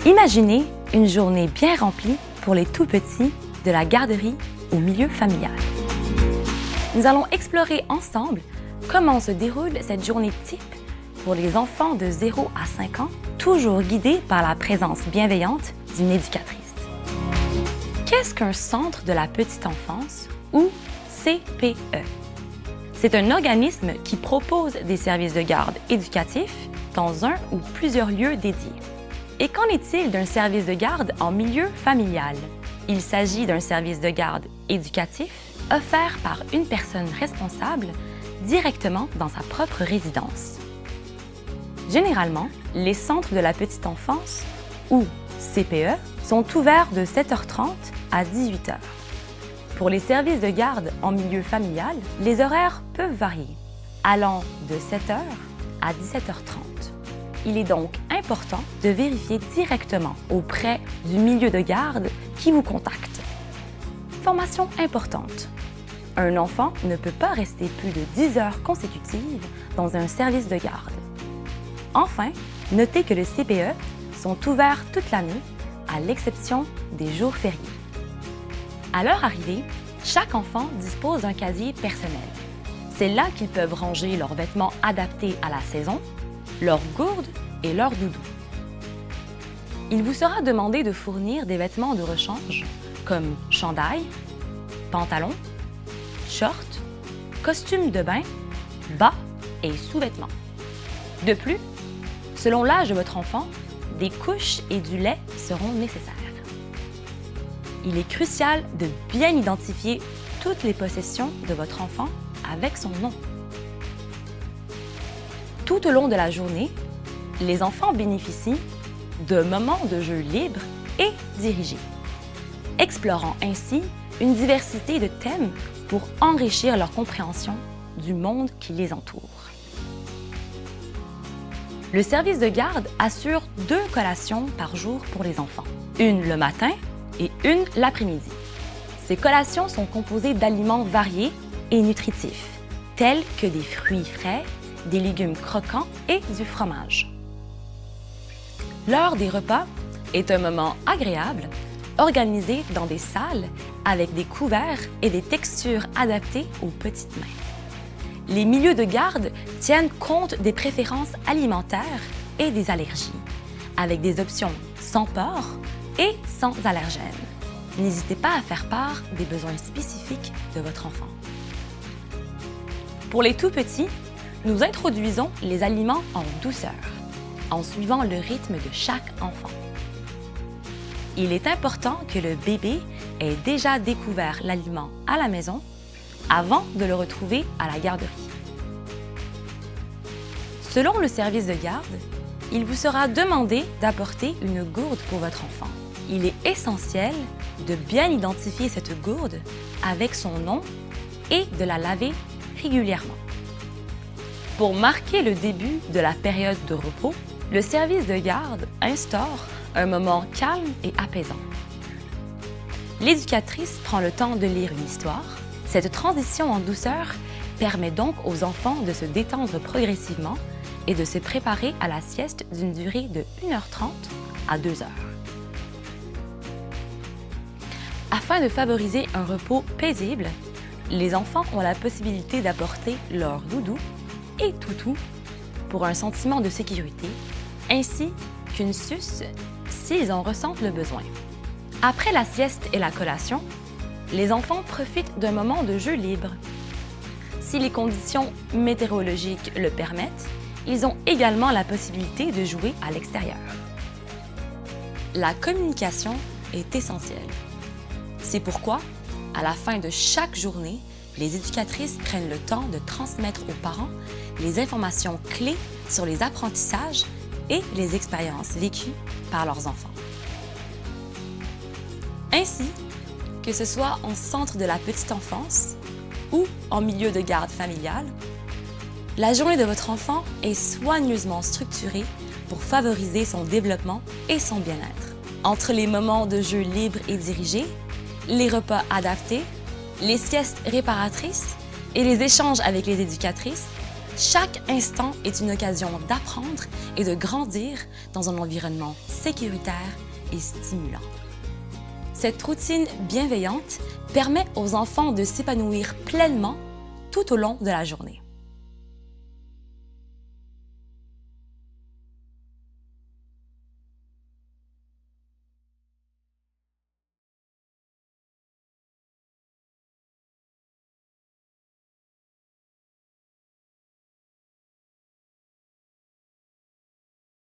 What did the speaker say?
Imaginez une journée bien remplie pour les tout-petits de la garderie au milieu familial. Nous allons explorer ensemble comment se déroule cette journée type pour les enfants de 0 à 5 ans, toujours guidés par la présence bienveillante d'une éducatrice. Qu'est-ce qu'un centre de la petite enfance ou CPE? C'est un organisme qui propose des services de garde éducatifs dans un ou plusieurs lieux dédiés. Et qu'en est-il d'un service de garde en milieu familial? Il s'agit d'un service de garde éducatif offert par une personne responsable directement dans sa propre résidence. Généralement, les centres de la petite enfance, ou CPE, sont ouverts de 7h30 à 18h. Pour les services de garde en milieu familial, les horaires peuvent varier, allant de 7h à 17h30. Il est donc important de vérifier directement auprès du milieu de garde qui vous contacte. Information importante. Un enfant ne peut pas rester plus de 10 heures consécutives dans un service de garde. Enfin, notez que les CPE sont ouverts toute l'année, à l'exception des jours fériés. À leur arrivée, chaque enfant dispose d'un casier personnel. C'est là qu'ils peuvent ranger leurs vêtements adaptés à la saison, leurs gourdes et leurs doudous. Il vous sera demandé de fournir des vêtements de rechange comme chandail, pantalon, shorts, costumes de bain, bas et sous-vêtements. De plus, selon l'âge de votre enfant, des couches et du lait seront nécessaires. Il est crucial de bien identifier toutes les possessions de votre enfant avec son nom. Tout au long de la journée, les enfants bénéficient de moments de jeu libres et dirigés, explorant ainsi une diversité de thèmes pour enrichir leur compréhension du monde qui les entoure. Le service de garde assure 2 collations par jour pour les enfants, une le matin et une l'après-midi. Ces collations sont composées d'aliments variés et nutritifs, tels que des fruits frais, des légumes croquants et du fromage. L'heure des repas est un moment agréable, organisé dans des salles avec des couverts et des textures adaptées aux petites mains. Les milieux de garde tiennent compte des préférences alimentaires et des allergies, avec des options sans porc et sans allergènes. N'hésitez pas à faire part des besoins spécifiques de votre enfant. Pour les tout-petits, nous introduisons les aliments en douceur, en suivant le rythme de chaque enfant. Il est important que le bébé ait déjà découvert l'aliment à la maison avant de le retrouver à la garderie. Selon le service de garde, il vous sera demandé d'apporter une gourde pour votre enfant. Il est essentiel de bien identifier cette gourde avec son nom et de la laver régulièrement. Pour marquer le début de la période de repos, le service de garde instaure un moment calme et apaisant. L'éducatrice prend le temps de lire une histoire. Cette transition en douceur permet donc aux enfants de se détendre progressivement et de se préparer à la sieste d'une durée de 1h30 à 2h. Afin de favoriser un repos paisible, les enfants ont la possibilité d'apporter leur doudou et toutou pour un sentiment de sécurité, ainsi qu'une suce s'ils en ressentent le besoin. Après la sieste et la collation, les enfants profitent d'un moment de jeu libre. Si les conditions météorologiques le permettent, ils ont également la possibilité de jouer à l'extérieur. La communication est essentielle. C'est pourquoi, à la fin de chaque journée, les éducatrices prennent le temps de transmettre aux parents les informations clés sur les apprentissages et les expériences vécues par leurs enfants. Ainsi, que ce soit en centre de la petite enfance ou en milieu de garde familiale, la journée de votre enfant est soigneusement structurée pour favoriser son développement et son bien-être. Entre les moments de jeu libres et dirigés, les repas adaptés, les siestes réparatrices et les échanges avec les éducatrices, Chaque instant est une occasion d'apprendre et de grandir dans un environnement sécuritaire et stimulant. Cette routine bienveillante permet aux enfants de s'épanouir pleinement tout au long de la journée.